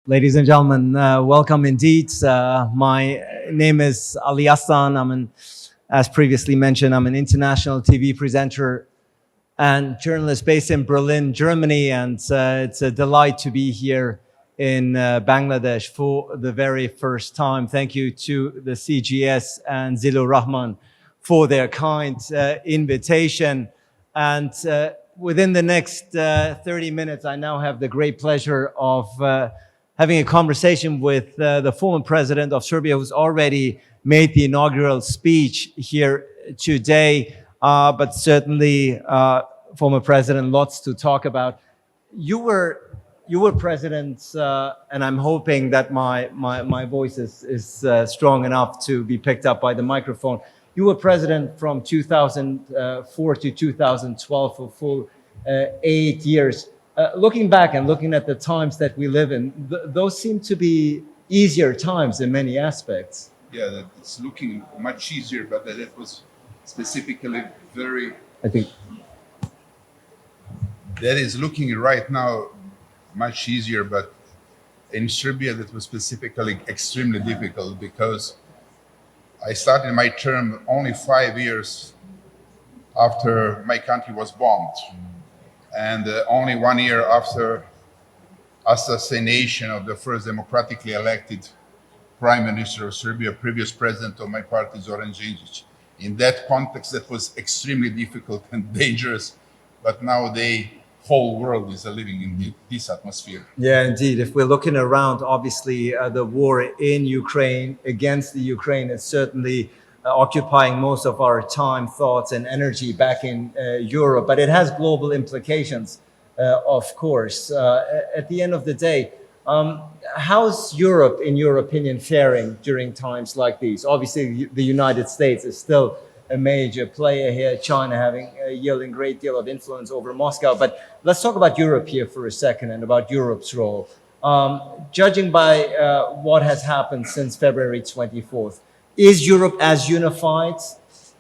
Ladies and gentlemen, welcome indeed. My name is Ali Aslan. As previously mentioned, I'm an international TV presenter and journalist based in Berlin, Germany. And it's a delight to be here in Bangladesh for the very first time. Thank you to the CGS and Zilur Rahman for their kind invitation. And within the next 30 minutes, I now have the great pleasure of having a conversation with the former president of Serbia, who's already made the inaugural speech here today. But certainly, former president, lots to talk about. You were president, and I'm hoping that my voice is strong enough to be picked up by the microphone. You were president from 2004 to 2012 for full 8 years. Looking back and looking at the times that we live in, those seem to be easier times in many aspects. Yeah, it's looking much easier, but that was specifically very... I think that is looking right now much easier, but in Serbia that was specifically extremely difficult because I started my term only 5 years after my country was bombed. And only 1 year after assassination of the first democratically elected prime minister of Serbia, previous president of my party, Zoran Đinđić. In that context, that was extremely difficult and dangerous, but now the whole world is living in this atmosphere. Yeah, indeed. If we're looking around, obviously the war in Ukraine, against the Ukraine, is certainly occupying most of our time, thoughts, and energy back in Europe. But it has global implications, of course. At the end of the day, how's Europe, in your opinion, faring during times like these? Obviously, the United States is still a major player here, China yielding a great deal of influence over Moscow. But let's talk about Europe here for a second and about Europe's role. Judging by what has happened since February 24th, is Europe as unified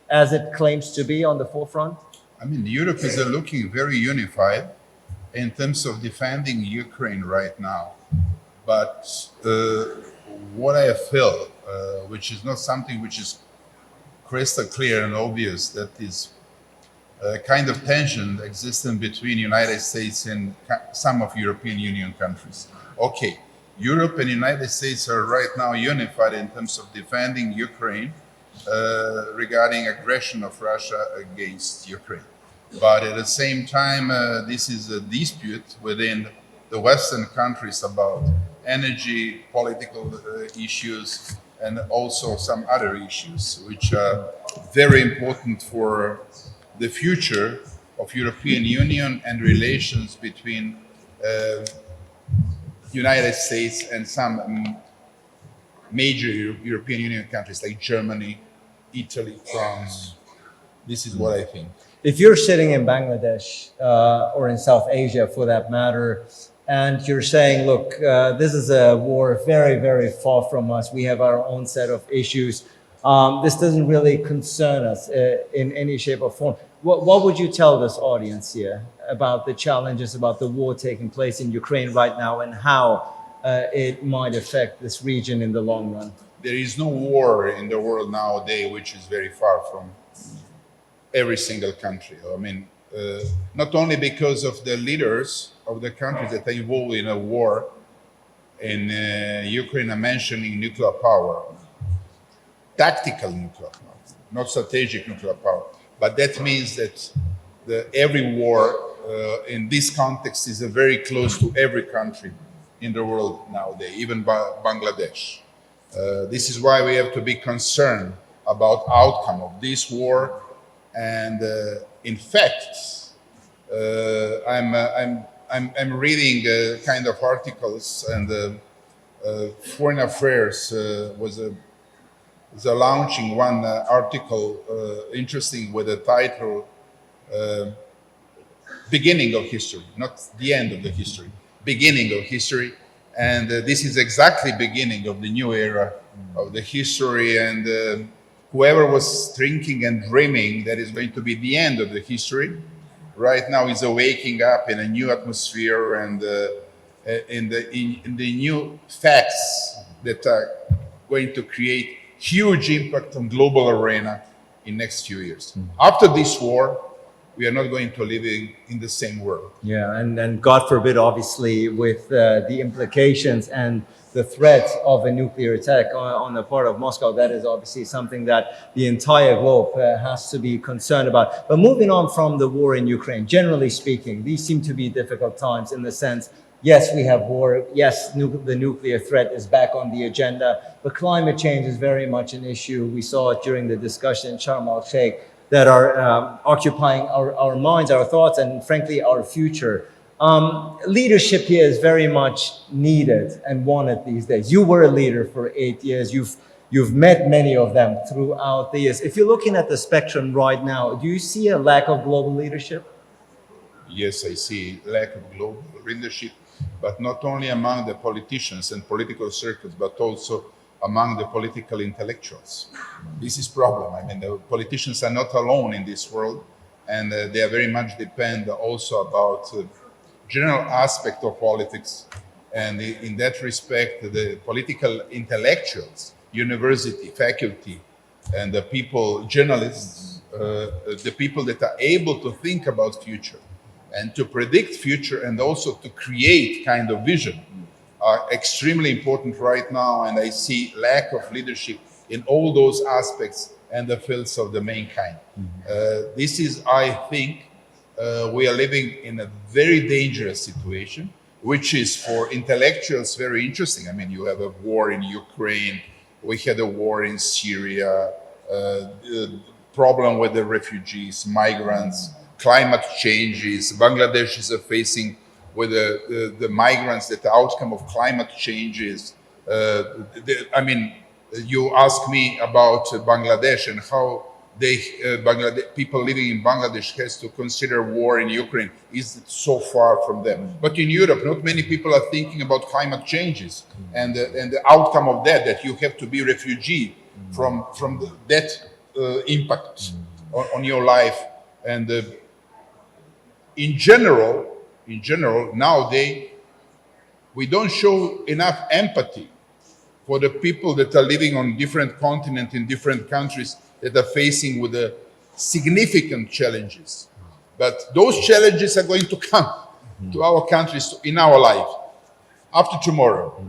as it claims to be on the forefront? I mean, Europe is looking very unified in terms of defending Ukraine right now. But what I feel, which is not something which is crystal clear and obvious, that is a kind of tension existing between United States and some of European Union countries. Okay. Europe and the United States are right now unified in terms of defending Ukraine regarding aggression of Russia against Ukraine. But at the same time, this is a dispute within the Western countries about energy, political issues, and also some other issues, which are very important for the future of European Union and relations between United States and some major European Union countries like Germany, Italy, France. This is what I think. If you're sitting in Bangladesh or in South Asia for that matter, and you're saying, look, this is a war very, very far from us. We have our own set of issues. This doesn't really concern us in any shape or form. What would you tell this audience here about the challenges, about the war taking place in Ukraine right now and how it might affect this region in the long run? There is no war in the world nowadays which is very far from every single country. I mean, not only because of the leaders of the countries that are involved in a war in Ukraine are mentioning nuclear power, tactical nuclear power, not strategic nuclear power. But that means that every war in this context is very close to every country in the world nowadays, even Bangladesh. This is why we have to be concerned about outcome of this war. And in fact, I'm reading kind of articles, and Foreign Affairs was launching one article interesting with the title Beginning of History, not the end of the history, beginning of history. And this is exactly beginning of the new era of the history. And whoever was drinking and dreaming that is going to be the end of the history, right now is waking up in a new atmosphere and in the new facts that are going to create huge impact on global arena in next few years. After this war, we are not going to live in the same world. Yeah, and God forbid, obviously, with the implications and the threat of a nuclear attack on the part of Moscow, that is obviously something that the entire globe has to be concerned about. But moving on from the war in Ukraine, generally speaking, these seem to be difficult times in the sense, yes, we have war. Yes, the nuclear threat is back on the agenda, but climate change is very much an issue. We saw it during the discussion in Sharm el-Sheikh that are occupying our minds, our thoughts, and frankly, our future. Leadership here is very much needed and wanted these days. You were a leader for 8 years. You've met many of them throughout the years. If you're looking at the spectrum right now, do you see a lack of global leadership? Yes, I see lack of global leadership, but not only among the politicians and political circles, but also among the political intellectuals. This is problem. I mean, the politicians are not alone in this world, and they are very much depend also about general aspect of politics. And in that respect, the political intellectuals, university, faculty, and the people, journalists, the people that are able to think about future and to predict future and also to create kind of vision are extremely important right now, and I see lack of leadership in all those aspects and the fields of the mankind. This is, I think, we are living in a very dangerous situation, which is for intellectuals very interesting. I mean, you have a war in Ukraine, we had a war in Syria, problem with the refugees, migrants, climate changes. Bangladesh is facing with the migrants, that the outcome of climate changes. I mean, you ask me about Bangladesh and how they, people living in Bangladesh has to consider war in Ukraine is so far from them. But in Europe, not many people are thinking about climate changes and the outcome of that you have to be refugee from that impact on your life. And in general, nowadays, we don't show enough empathy for the people that are living on different continents in different countries that are facing with the significant challenges. But those challenges are going to come to our countries in our life after tomorrow,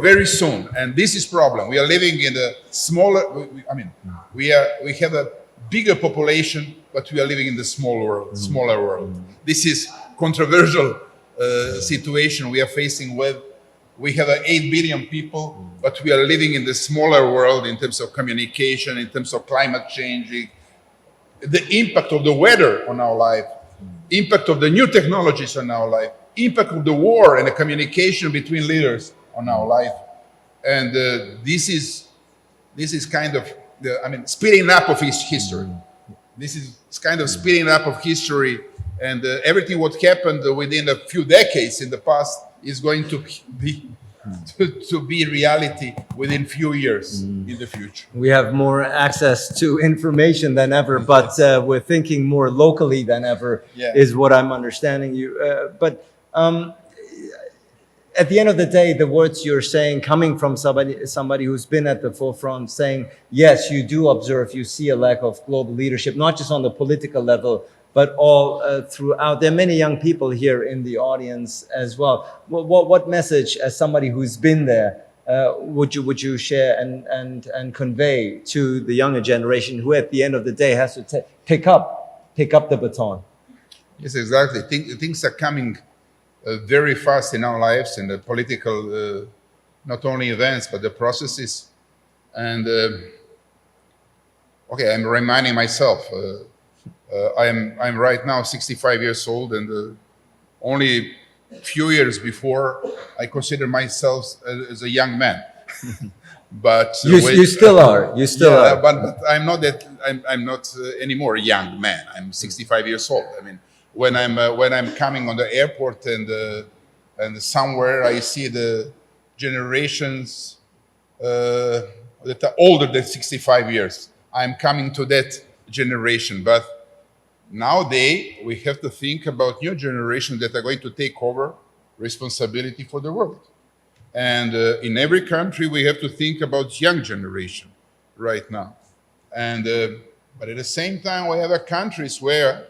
very soon. And this is problem. We are living in a smaller, we have a bigger population, but we are living in the smaller world. This is controversial situation we are facing with. We have 8 billion people, but we are living in the smaller world in terms of communication, in terms of climate change, the impact of the weather on our life, impact of the new technologies on our life, impact of the war and the communication between leaders on our life. And this is kind of speeding up of history. This is kind of speeding up of history, and everything what happened within a few decades in the past is going to be reality within few years in the future. We have more access to information than ever, but we're thinking more locally than ever, is what I'm understanding you. But at the end of the day, the words you're saying, coming from somebody who's been at the forefront, saying, yes, you do observe, you see a lack of global leadership, not just on the political level, but all throughout. There are many young people here in the audience as well. What message, as somebody who's been there, would you share and convey to the younger generation, who at the end of the day has to pick up the baton? Yes, exactly. Things are coming very fast in our lives, in the political, not only events, but the processes. And okay, I'm reminding myself, I'm right now 65 years old, and only a few years before, I consider myself as a young man. But you still are. You still are. But I'm not that. I'm not anymore a young man. I'm 65 years old. I mean, when I'm coming on the airport and somewhere I see the generations that are older than 65 years. I'm coming to that generation, but nowadays we have to think about new generations that are going to take over responsibility for the world. And in every country, we have to think about young generation right now. And but at the same time, we have countries where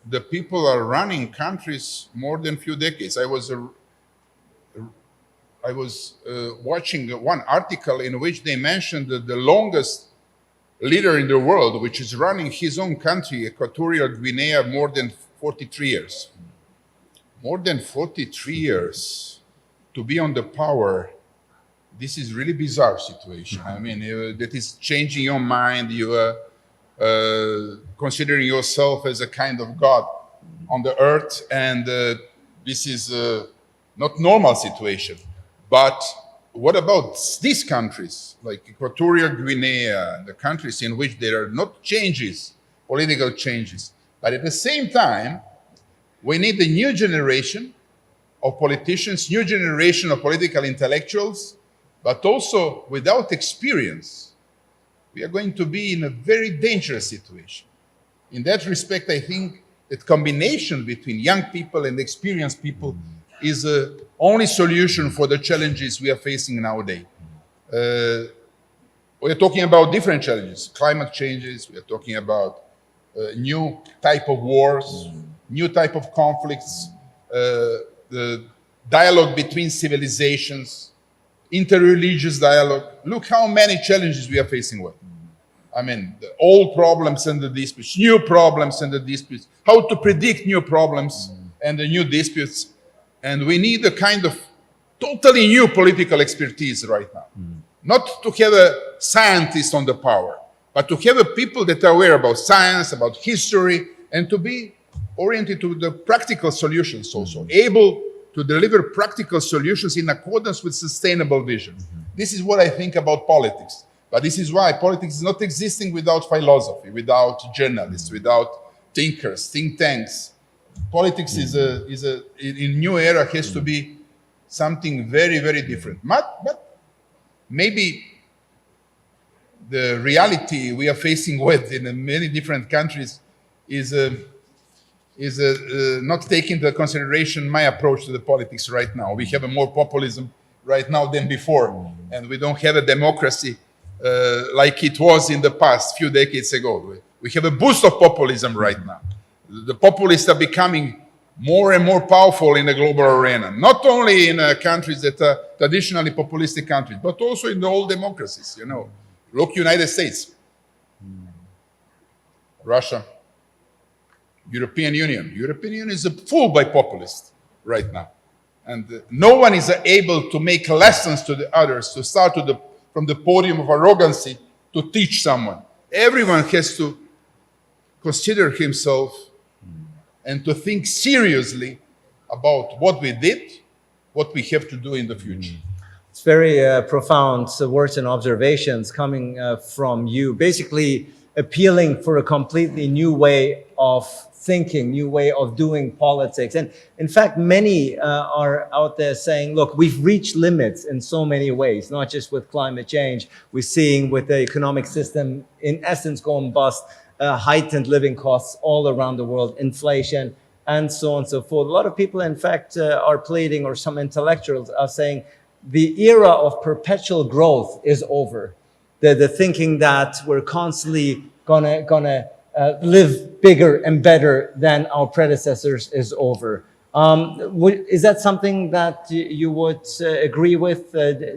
the people are running countries more than few decades. I was watching one article in which they mentioned that the longest leader in the world, which is running his own country, Equatorial Guinea, more than 43 years. More than 43 years to be on the power. This is really bizarre situation. I mean, that is changing your mind. You are considering yourself as a kind of God on the earth, and this is not normal situation. But what about these countries, like Equatorial Guinea, the countries in which there are not changes, political changes, but at the same time, we need a new generation of politicians, new generation of political intellectuals, but also without experience, we are going to be in a very dangerous situation. In that respect, I think that combination between young people and experienced people is the only solution for the challenges we are facing nowadays. We are talking about different challenges, climate changes, we are talking about new type of wars, new type of conflicts, the dialogue between civilizations, interreligious dialogue. Look how many challenges we are facing with. I mean, the old problems and the disputes, new problems and the disputes, how to predict new problems and the new disputes. And we need a kind of totally new political expertise right now. Not to have a scientist on the power, but to have a people that are aware about science, about history, and to be oriented to the practical solutions also, able to deliver practical solutions in accordance with sustainable vision. This is what I think about politics. But this is why politics is not existing without philosophy, without journalists, without thinkers, think tanks. Politics is in new era has to be something very, very different. But maybe the reality we are facing with in many different countries is not taking into consideration my approach to the politics right now. We have a more populism right now than before, and we don't have a democracy like it was in the past, few decades ago. We have a boost of populism right now. The populists are becoming more and more powerful in the global arena, not only in countries that are traditionally populistic countries, but also in the old democracies, you know. Look, United States, Russia, European Union. European Union is full by populists right now. And no one is able to make lessons to the others, to start from the podium of arrogancy to teach someone. Everyone has to consider himself and to think seriously about what we did, what we have to do in the future. It's very profound words and observations coming from you, basically appealing for a completely new way of thinking, new way of doing politics. And in fact, many are out there saying, look, we've reached limits in so many ways, not just with climate change. We're seeing with the economic system, in essence, going bust, heightened living costs all around the world, inflation, and so on and so forth. A lot of people, in fact, are pleading, or some intellectuals are saying, the era of perpetual growth is over. The thinking that we're constantly gonna live bigger and better than our predecessors is over. Is that something that you would agree with?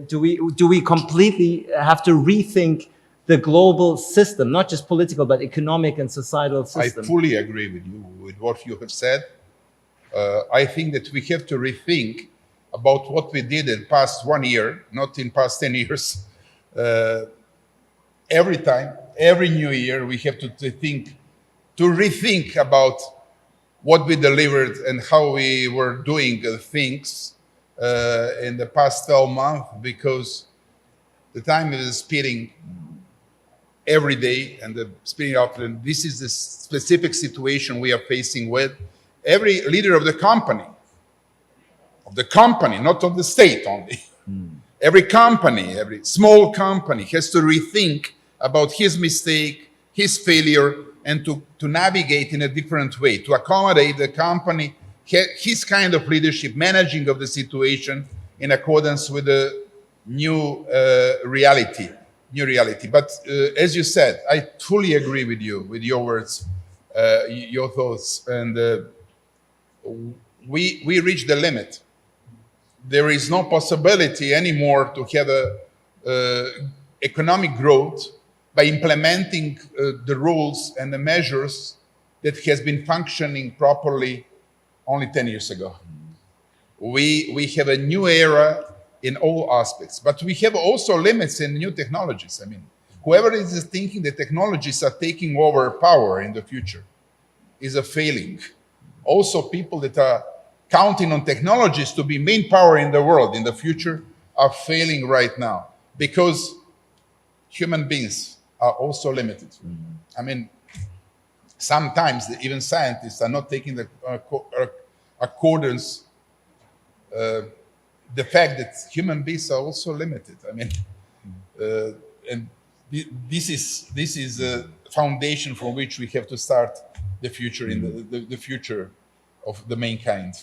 Do we completely have to rethink the global system, not just political, but economic and societal system? I fully agree with you, with what you have said. I think that we have to rethink about what we did in past 1 year, not in past 10 years. Every time, every new year, we have to rethink about what we delivered and how we were doing things in the past 12 months, because the time is speeding every day, and the speeding up. And this is the specific situation we are facing with every leader of the company, not of the state only. Every company, every small company has to rethink about his mistake, his failure, and to navigate in a different way, to accommodate the company, his kind of leadership, managing of the situation in accordance with the new reality. But as you said, I fully agree with you, with your words, your thoughts, and we reached the limit. There is no possibility anymore to have economic growth by implementing the rules and the measures that has been functioning properly only 10 years ago. We have a new era in all aspects, but we have also limits in new technologies. I mean, whoever is thinking that technologies are taking over power in the future is a failing. Also, people that are counting on technologies to be main power in the world in the future are failing right now because human beings are also limited. I mean, sometimes even scientists are not taking the accordance the fact that human beings are also limited. I mean, and this is a foundation from which we have to start the future in the future of the mankind.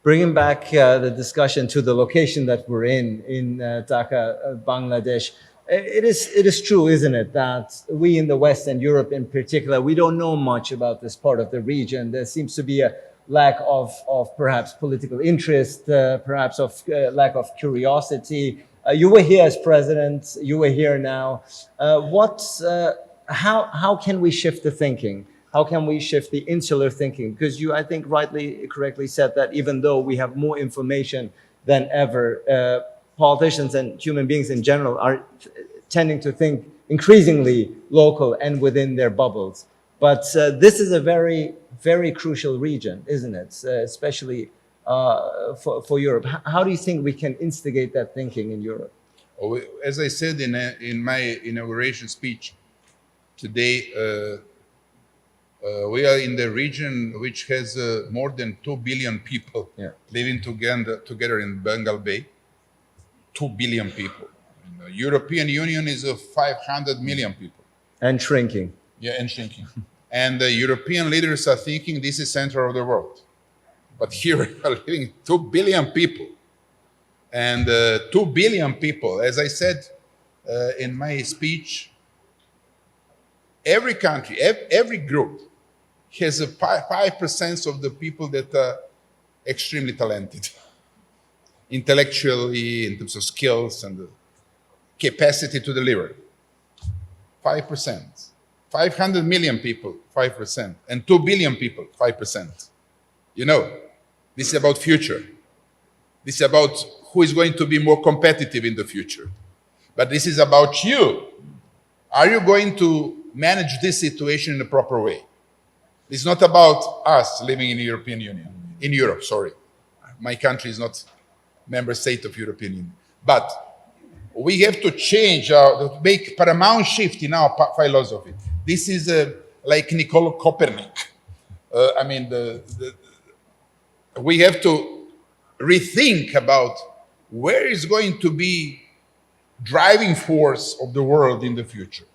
Bringing back the discussion to the location that we're in Dhaka, Bangladesh, it is true, isn't it, that we in the West and Europe in particular, we don't know much about this part of the region. There seems to be a lack of perhaps political interest, perhaps of lack of curiosity. You were here as president, you were here now. How can we shift the thinking? How can we shift the insular thinking? Because you, I think, correctly said that even though we have more information than ever, politicians and human beings in general are tending to think increasingly local and within their bubbles. But this is a very, very crucial region, isn't it? Especially for Europe. How do you think we can instigate that thinking in Europe? As I said in my inauguration speech today, we are in the region which has more than 2 billion people living together in Bengal Bay. 2 billion people. The European Union is 500 million people. And shrinking. Yeah, and shrinking. And the European leaders are thinking this is center of the world. But here are living 2 billion people. And 2 billion people, as I said in my speech, every country, every group has 5% of the people that are extremely talented. Intellectually, in terms of skills and the capacity to deliver. 5%. 500 million people, 5%. And 2 billion people, 5%. You know, this is about future. This is about who is going to be more competitive in the future. But this is about you. Are you going to manage this situation in a proper way? It's not about us living in the European Union. In Europe, sorry. My country is not member state of European Union. But we have to change, to make paramount shift in our philosophy. This is like Niccolo Copernic. I mean, we have to rethink about where is going to be driving force of the world in the future.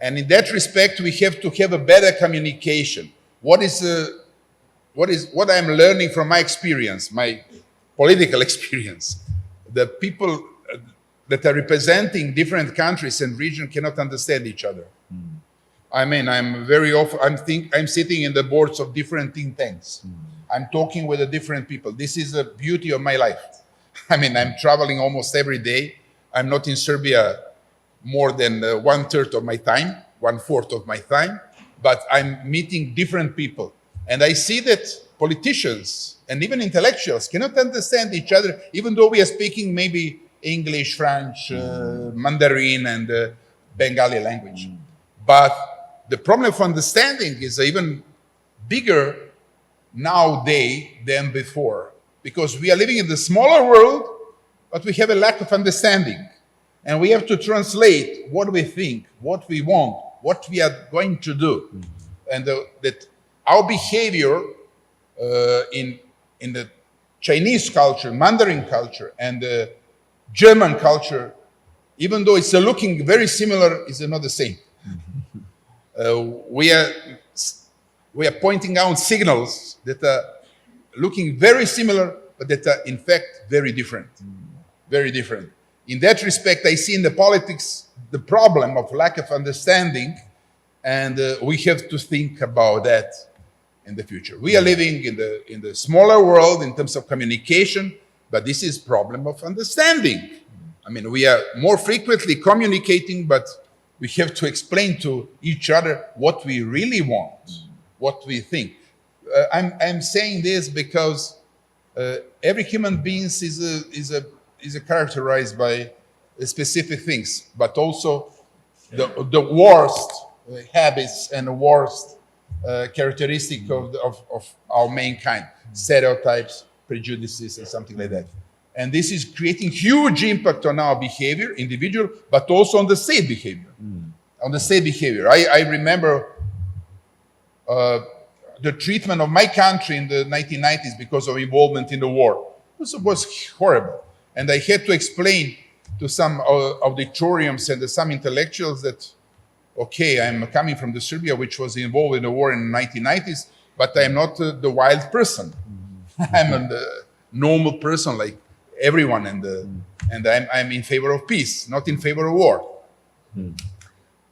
And in that respect, we have to have a better communication. What I'm learning from my experience, my political experience, the people that are representing different countries and regions cannot understand each other. I mean, I'm sitting in the boards of different think tanks. I'm talking with the different people. This is the beauty of my life. I mean, I'm traveling almost every day. I'm not in Serbia more than 1/3 of my time, 1/4 of my time, but I'm meeting different people. And I see that politicians and even intellectuals cannot understand each other, even though we are speaking maybe English, French, Mandarin, and Bengali language. But the problem of understanding is even bigger nowadays than before, because we are living in the smaller world, but we have a lack of understanding. And we have to translate what we think, what we want, what we are going to do. And that our behavior in the Chinese culture, Mandarin culture, and the German culture, even though it's looking very similar, is not the same. We are pointing out signals that are looking very similar, but that are in fact very different. Very different. In that respect, I see in the politics the problem of lack of understanding, and we have to think about that in the future. We are living in the smaller world in terms of communication, but this is problem of understanding. I mean, we are more frequently communicating, but we have to explain to each other what we really want, what we think. I'm saying this because every human being is characterized by specific things, but also the worst habits and the worst characteristic of our mankind, stereotypes, prejudices, and something like that. And this is creating huge impact on our behavior, individual, but also on the state behavior. On the state behavior. I remember the treatment of my country in the 1990s because of involvement in the war. It was horrible. And I had to explain to some auditoriums and some intellectuals that, okay, I'm coming from the Serbia, which was involved in the war in the 1990s, but I'm not the wild person. I'm a normal person like everyone, and I'm in favor of peace, not in favor of war.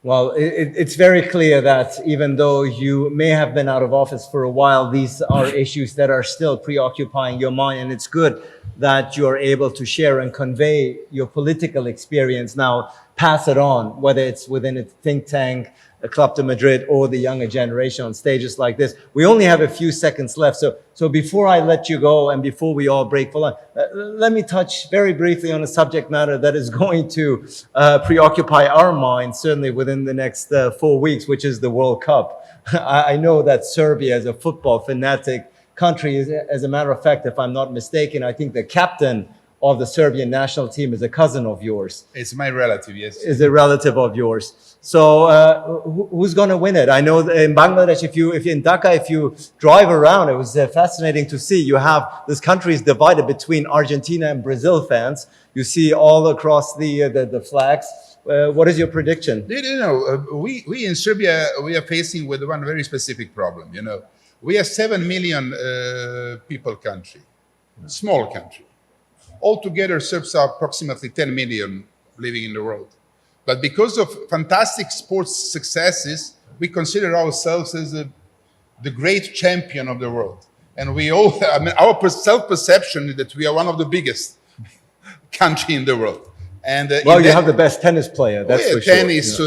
Well, it's very clear that even though you may have been out of office for a while, these are issues that are still preoccupying your mind, and it's good that you're able to share and convey your political experience now, pass it on, whether it's within a think tank, a Club de Madrid, or the younger generation on stages like this. We only have a few seconds left, so before I let you go and before we all break for lunch, let me touch very briefly on a subject matter that is going to preoccupy our minds, certainly within the next 4 weeks, which is the World Cup. I know that Serbia, as a football fanatic country, as a matter of fact, if I'm not mistaken, I think the captain of the Serbian national team is a cousin of yours. It's my relative, yes. Is a relative of yours. So who's going to win it? I know that in Bangladesh, if you're in Dhaka, if you drive around, it was fascinating to see. You have this country is divided between Argentina and Brazil fans. You see all across the flags. What is your prediction? You know, we in Serbia, we are facing with one very specific problem. You know, we are 7 million people country, small country. Altogether, Serbs are approximately 10 million living in the world. But because of fantastic sports successes, we consider ourselves as the great champion of the world. And we all, I mean, our self-perception is that we are one of the biggest country in the world. And well, you have the best tennis player, that's for sure. Tennis,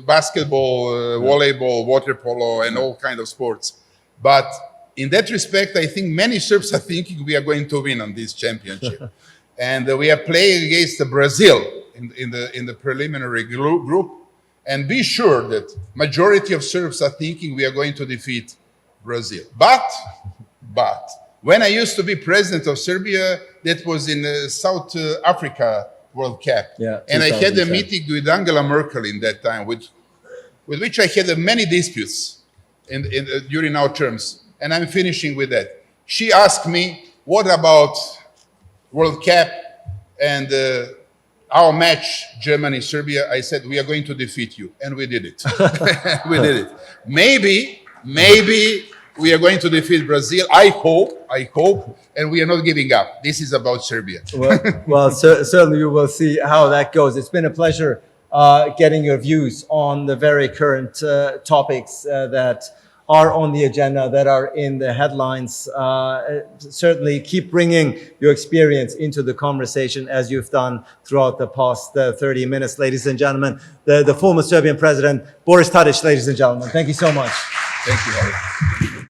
basketball, volleyball, water polo, and all kinds of sports. But in that respect, I think many Serbs are thinking we are going to win on this championship. And we are playing against Brazil in the preliminary group. And be sure that majority of Serbs are thinking we are going to defeat Brazil. But when I used to be president of Serbia, that was in South Africa World Cup. Yeah, and I had a meeting with Angela Merkel in that time, with which I had many disputes during our terms. And I'm finishing with that. She asked me, what about World Cup and our match, Germany-Serbia? I said, we are going to defeat you. And we did it. We did it. Maybe we are going to defeat Brazil. I hope, and we are not giving up. This is about Serbia. Well, certainly we will see how that goes. It's been a pleasure getting your views on the very current topics that are on the agenda, that are in the headlines. Certainly keep bringing your experience into the conversation as you've done throughout the past 30 minutes. Ladies and gentlemen, the former Serbian president, Boris Tadić, ladies and gentlemen. Thank you so much. Thank you, Harry.